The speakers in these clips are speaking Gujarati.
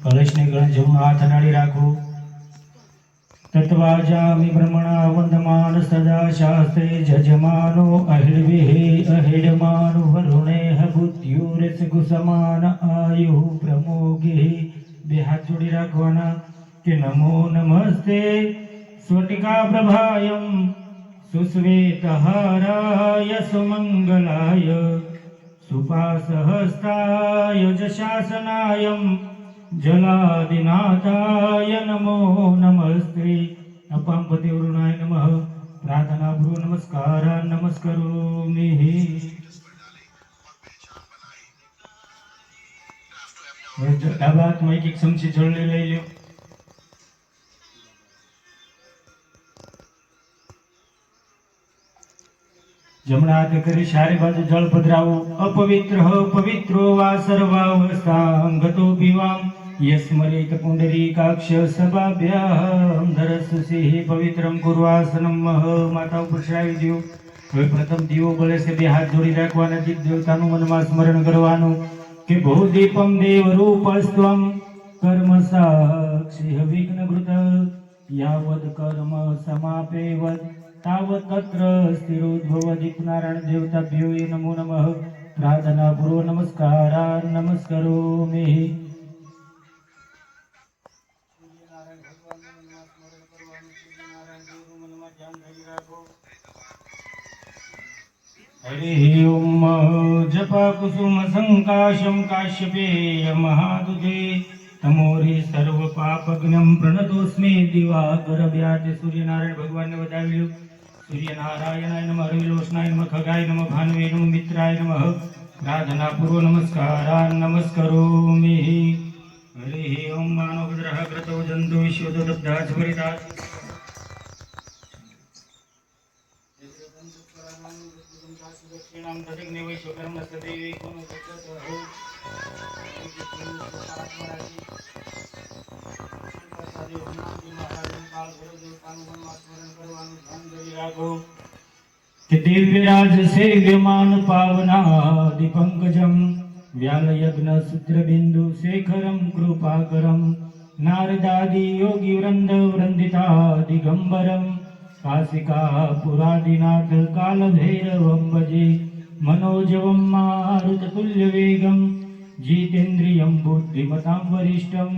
કળશને ગણ જમણો હાથ અડાડી રાખો. તત્વાજામિ બ્રહ્મણા વંદમાન સદા શાસ્ત્રે જજમાનો અહિડવિહે અહિડમાન વરુણેહ બુદ્ધ્યુરસ ગુસમાન આયુ પ્રમોગિ. બે હાથ જોડી રાખવાના કે નમો નમસ્તે સ્વટિકા પ્રભાયમ સુશ્વેતહારાય સુમંગલાય સુપાસહસ્તાય જશાસનાયમ જલાદિનાથાય નમો નમસ્તે. અપાં પતિવૃણાય નમઃ. પ્રાર્થના પૂર્વ નમસ્કાર નમસ્કરોમિ. ડાબા હાથમાં એક ચમચી જળ લઈ લો. જમણા હાથે કરી ચારે બાજુ જળ પધરાવો. અપવિત્ર પવિત્રો વા સર્વાવસ્થાંગતો પીવામ યસ્મરેત પુંડરીકાક્ષ સભાભ્યામ ધરસુસિ પવિત્રમ કુર્વાસનમ. માતા ઉપર શ્રાવી દો. હવે પ્રથમ દીવો બળે છે. બે હાથ જોડી રાખવાના. દીપ દેવતાનું મનમાં સ્મરણ કરવાનું કે ભૂદીપમ દેવ રૂપસ્ત્વમ કર્મ સાક્ષી વિઘ્નભૃત યાવદ કર્મ સમાપેવદ તાવત તત્ર સ્થિરોદ્ભવ. દીપનારાયણ દેવતાભ્યો નમો નમઃ. પ્રાર્થના પૂર્વ નમસ્કાર નમસ્કરોમિ. હરિ ઓમ. જપા કુસુમ સંકાશમ કાશ્યપેય મહાદુતે તમોરી સર્વ પાપગ્નમ પ્રણતોસ્મે દિવાકર વ્યાજ. સૂર્યનારાયણ ભગવાનને વધાવી લો. સૂર્યનારાયણાય નમઃ. હરિલોચનાય નમઃ. ખગાય નમઃ. ભાનવે નમઃ. મિત્રાય નમઃ. પ્રાર્થના પૂર્વ નમસ્કાર નમસ્કરોમિ. હરિ ઓમ. માનો ભદ્રઃ ક્રતો જંતુ વિશ્વતો દબ્ધાચ પરિતાચ દક્ષિણામ તદગ્ને વૈશ્વકર્મ સદૈવે કોનો દક્ષતો દિવ્યરાજ સેવ્યમાન પાવનાદિ પંકજમ વ્યાલયજ્ઞ સૂત્રબિંદુ શેખરમ કૃપાકરમ નારદાદિ યોગી વૃંદ વૃંદિતાદિગંબરમ કાશિકા પુરાદિનાથ કાલભૈરવમ ભજે મનોજવમ મારુતતુલ્ય વેગમ જીતેન્દ્રિયમ બુદ્ધિમતાં વરિષ્ઠમ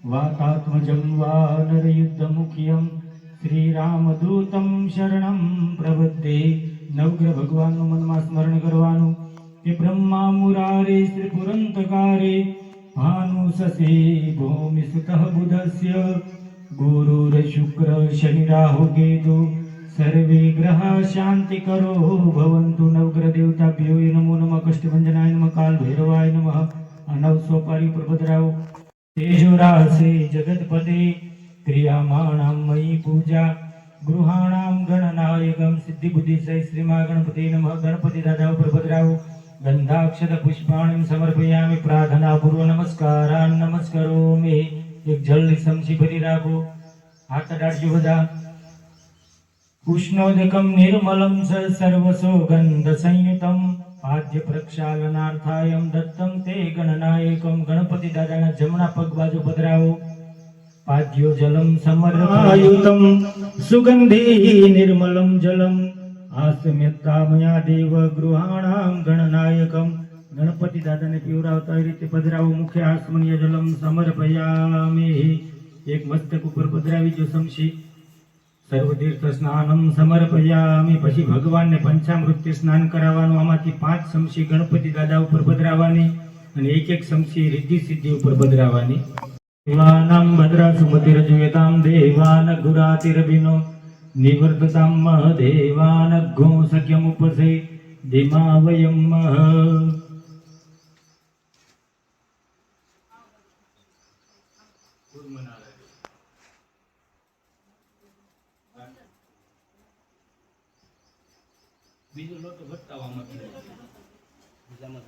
વાતાત્મજં વાનરયુદ્ધમુખ્યમ શ્રીરામદૂતમ શરણમ પ્રપદ્યે. નવગ્રહ ભગવાનનું મનમાં સ્મરણ કરવાનું કે બ્રહ્મા મુરારે ત્રિપુરંતકારે ભાનુ શશી ભૂમિ સુતઃ બુધસ્ય ગુરુર શુક્ર શનિ રાહુ કેતુ સર્વે ગ્રહ શાંતિ કરો ભવંતુ. નવગ્રહ દેવતાભ્યો નમો નમઃ. કષ્ટભંજનાય નમઃ. કાલ ભૈરવાય નમઃ. આ 900 પારી પર પધરાવો. તેજો રાસે જગતપતે ક્રિયામાણામ મયી પૂજા ગૃહાણામ ગણનાયકમ સિદ્ધિ બુદ્ધિ સહિત શ્રીમા ગણપતિ નમઃ. ગણપતિ દાદા ઉપર પધરાવો. ગંધાક્ષત પુષ્પાણિમ સમર્પયામિ. પ્રાર્થના પૂર્વ નમસ્કાર નમસ્કરોમિ. એક જળની સમસી ભરી રાખો. હાથ અડાડજો બધા. ઉષ્ણોદકમ નિર્મલમ સર્વસોગંધ સંયુતમ પાદ્ય પ્રક્ષાલનાર્થાયમ દત્તમ તે ગણનાયકમ. ગણપતિ દાદાના જમણા પગ બાજુ પધરાવો. પાદ્યો જલમ સમર્પયુતમ સુગંધી નિર્મલમ જલમ આસ્મ્યતામયા દેવ ગૃહાણામ ગણનાયકમ. ગણપતિ દાદાને પીવરાવતા રીતે પધરાવો. મુખે આસ્મનીય જલમ સમર્પયામિ. એક મસ્તક ઉપર પધરાવી જો સમશી. સર્વતીર્થ સ્નાનમ સમર્પયામિ. પછી ભગવાનને પંચામૃતથી સ્નાન કરાવવાનું. આમાંથી 5 સમસી ગણપતિ દાદા ઉપર પધરાવવાની અને એક એક સમસી રિદ્ધિ સિદ્ધિ ઉપર પધરાવવાની. દેવાનામ ભદ્રા સુમતિરજ્વેતામ દેવાન ગુરાતિરબિનો નિવર્તતામ દેવાન ઘો સખ્યમ ઉપસે દિમાવયમ. બીજો લોટો ભટકાવવામાં બીજામાં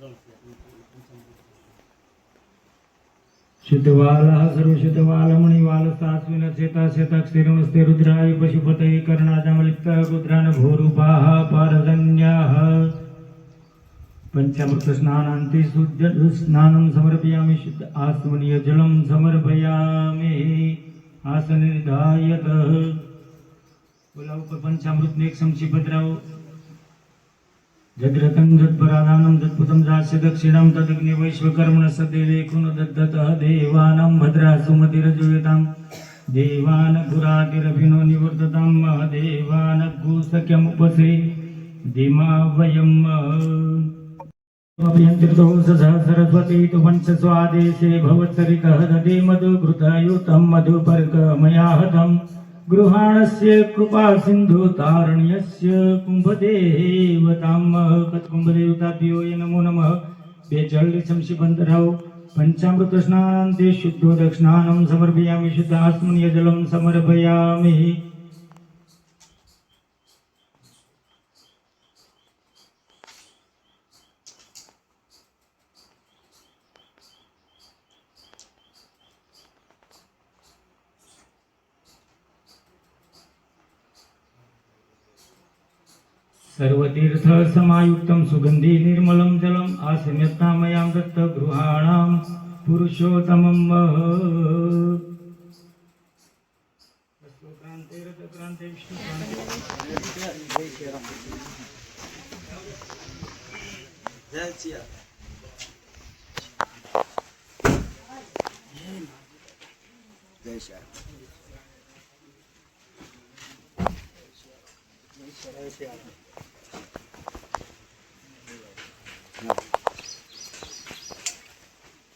શુદ્ધવાલઃ સર્વશુદ્ધવાલમણિવાલ સાસ્વિન ચેતા ચેતાક્ષિરમસ્તે રુદ્રાય પશુપતये કર્ણાદમલિપ્ત રુદ્રાન ભોરૂપાઃ પારજન્યાઃ. पंचामृत स्नानान्ते शुद्ध स्नानं समर्पयामि शुद्ध आसमनीय जलं समर्पयामि आसन निधायत बोला ऊपर पंचामृत ने एक चमची पधराओ जद्रतं जत्परादानं जत्पुतं जास्य दक्षिणं तदग्नि वैश्वकर्मण सदेवे कुन दत्ततः देवानां भद्रा सुमतिरजुयतां देवान पुरातिरभिनो निवर्ततां महदेवानगुसख्यमुपसे दिमा वयम् अभियन्त्रितो सरस्वती तु पंचस्वादेशे भवत्सरितः ददे मधुघृतयुतं मधुपर्कमया हतं गृहाणस्य कृपा सिन्धु तारण्यस्य कुम्भदेवतां कत्कुम्भदेवताभ्यो ये नमो नमः बेजल्दि संशिबन्धराव पंचामृत स्नानान्ते शुद्धोदकस्नानं समर्पयामि शुद्ध आत्मनीय जलं समर्पयामि सर्वतीर्थ समायुक्तं सुगंधि निर्मलं जलम् आसम्यतामयां दत्त गृहाणां पुरुषोत्तमं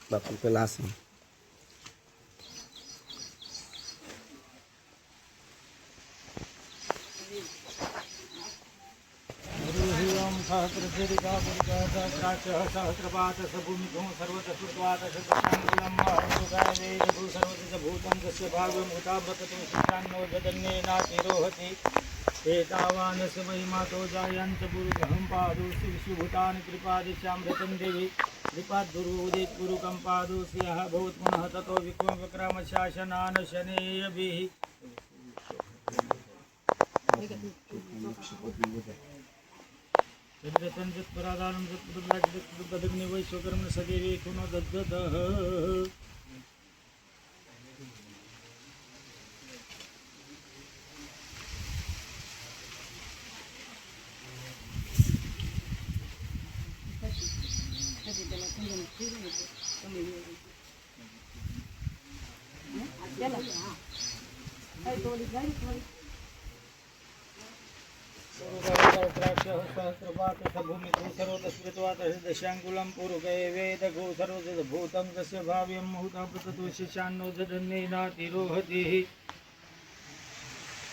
Bapak pelasan. सहस्रपातसभूमिको सर्वतस्वातशतशाङ्गुलं तस्य भागमुताव्रततो शिक्षान्नो जगन्नेनातिरोहति एतावानस्य महिमातो जायन्त गुरुगहं पादोऽसि विश्वभूतानि कृपादिशामृतं देवी कृपाद्गुरुदित गुरुकं पादोऽसि यः भवत् पुनः ततो विक्रमशासनान् शनेयभिः परादानं जत्पुरुषाग्नि वैश्वकर्म सदेवे कुनो दद्गतः दशाङ्गुलं पुरुगे वेदगो सर्वभूतं तस्य भाव्यं मुहूर्तप्रततो शिशान्नो जगन्नेनातिरोहति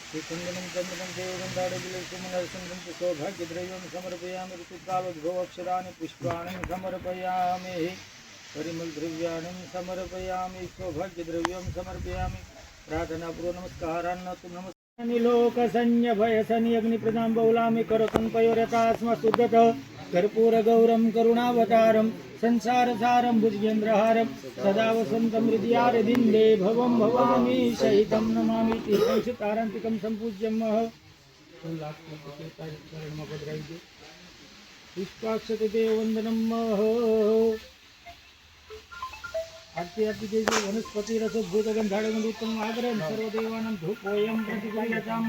श्रीकुन्दनं चन्द्रनं देवगन्धाडविलसुमनरसङ्गं सौभाग्यद्रव्यं समर्पयामि ऋतुकालोद्भवक्षराणि पुष्पाणि समर्पयामि परिमलद्रव्याणि समर्पयामि सौभाग्यद्रव्यं समर्पयामि प्रार्थनापूर्वक नमस्कारान् नमः लोकसंय भयसनि अग्निप्रदां बहुलामि करकंपयोरतास्म शुद्धत कर्पूर गौरम करुणावतारम संसारसारं भुजगेन्द्रहारं सदा वसन्तं हृदयारविन्दे भवं भवानी सहितं नमामि तीर्थंसितारान्तिकं सम्पूज्यं पुष्पाक्षते देववन्दनं आर्ति वनस्पति रसोद्भूतगन्धाडगन्धुत्तमम् आदरं सर्वदेवानां धूपोऽयं प्रतिगृह्यतां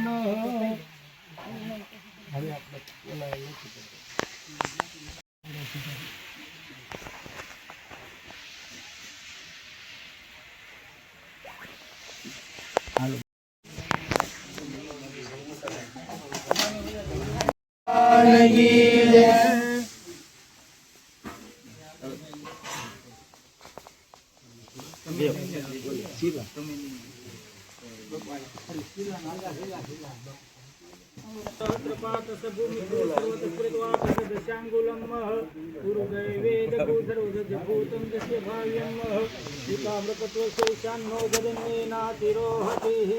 दशाङ्गुलं पुरुगैवेदगो सर्वभूतं तस्य भाव्यं दीपामृतत्वशेषान्नो जगन्नेनातिरोहतिः